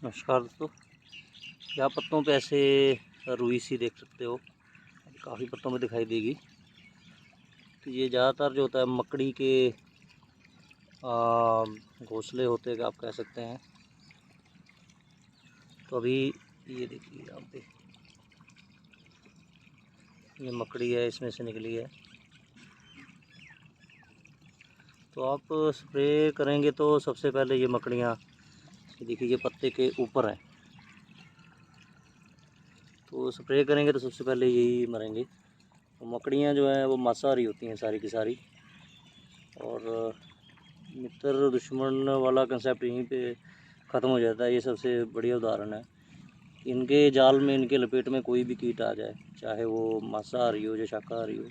नमस्कार दोस्तों। यहाँ पत्तों पे ऐसे रुई सी देख सकते हो, काफ़ी पत्तों में दिखाई देगी। तो ये ज़्यादातर जो होता है मकड़ी के घोंसले होते हैं, आप कह सकते हैं। तो अभी ये देखिए यहाँ पे ये मकड़ी है, इसमें से निकली है। तो आप स्प्रे करेंगे तो सबसे पहले ये मकड़ियाँ देखिए ये पत्ते के ऊपर हैं, तो स्प्रे करेंगे तो सबसे पहले यही मरेंगे। तो मकड़ियाँ जो हैं वो मांसाहारी होती हैं सारी की सारी, और मित्र दुश्मन वाला कंसेप्ट यहीं पे ख़त्म हो जाता है। ये सबसे बढ़िया उदाहरण है। इनके जाल में, इनके लपेट में कोई भी कीट आ जाए, चाहे वो मांसाहारी हो या शाकाहारी हो,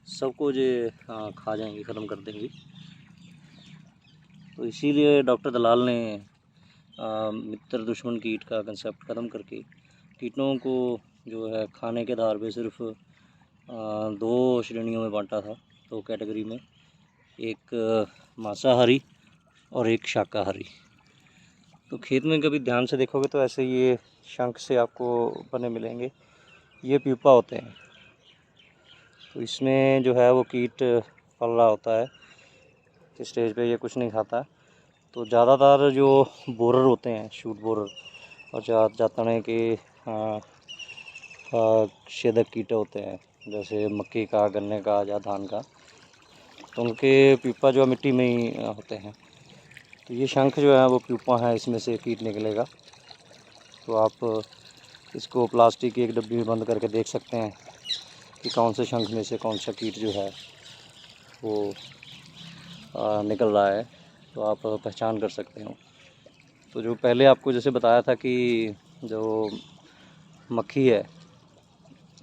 सबको ये खा जाएंगी, ख़त्म कर देंगी। तो इसीलिए डॉक्टर दलाल ने मित्र दुश्मन कीट का कंसेप्ट ख़त्म करके कीटों को जो है खाने के आधार पे सिर्फ दो श्रेणियों में बांटा था, दो कैटेगरी में, एक मांसाहारी और एक शाकाहारी। तो खेत में कभी ध्यान से देखोगे तो ऐसे ये शंख से आपको बने मिलेंगे, ये प्यूपा होते हैं। तो इसमें जो है वो कीट पल रहा होता है, इस स्टेज पे ये कुछ नहीं खाता। तो ज़्यादातर जो बोरर होते हैं, शूट बोरर और जातने के छेदक कीट होते हैं, जैसे मक्की का, गन्ने का या धान का, तो उनके प्यूपा जो मिट्टी में ही होते हैं। तो ये शंख जो है वो प्यूपा है, इसमें से कीट निकलेगा। तो आप इसको प्लास्टिक की एक डब्बी में बंद करके देख सकते हैं कि कौन से शंख में से कौन सा कीट जो है वो निकल रहा है, तो आप पहचान कर सकते हो। तो जो पहले आपको जैसे बताया था कि जो मक्खी है,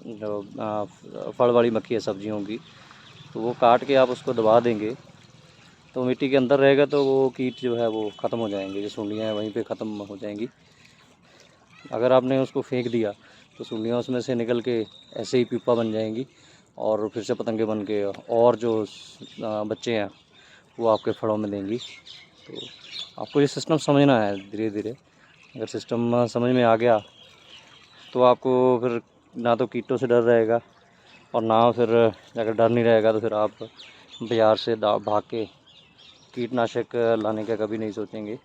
जो फल वाली मक्खी है सब्जियों की, तो वो काट के आप उसको दबा देंगे तो मिट्टी के अंदर रहेगा, तो वो कीट जो है वो ख़त्म हो जाएंगे। जो सूंडियाँ हैं वहीं पे ख़त्म हो जाएंगी। अगर आपने उसको फेंक दिया तो सूंडियाँ उसमें से निकल के ऐसे ही प्यूपा बन जाएंगी और फिर से पतंगे बन के और जो बच्चे हैं वो आपके फलों में देंगी। तो आपको ये सिस्टम समझना है धीरे धीरे। अगर सिस्टम समझ में आ गया तो आपको फिर ना तो कीटों से डर रहेगा, और ना फिर अगर डर नहीं रहेगा तो फिर आप बाज़ार से भाग के कीटनाशक लाने का कभी नहीं सोचेंगे,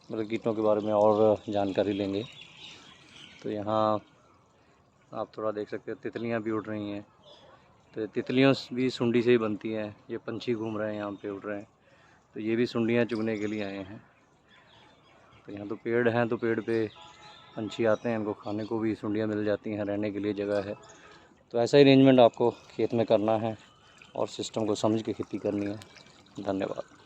मतलब कीटों के बारे में और जानकारी लेंगे। तो यहाँ आप थोड़ा देख सकते हो तितलियाँ भी उड़ रही हैं। तो तितलियों भी सुंडी से ही बनती हैं। ये पंछी घूम रहे हैं यहाँ पे, उड़ रहे हैं, तो ये भी सुंडियाँ चुगने के लिए आए हैं। तो यहाँ तो पेड़ हैं, तो पेड़ पे पंछी आते हैं, इनको खाने को भी सुंडियाँ मिल जाती हैं, रहने के लिए जगह है। तो ऐसा ही अरेंजमेंट आपको खेत में करना है और सिस्टम को समझ के खेती करनी है। धन्यवाद।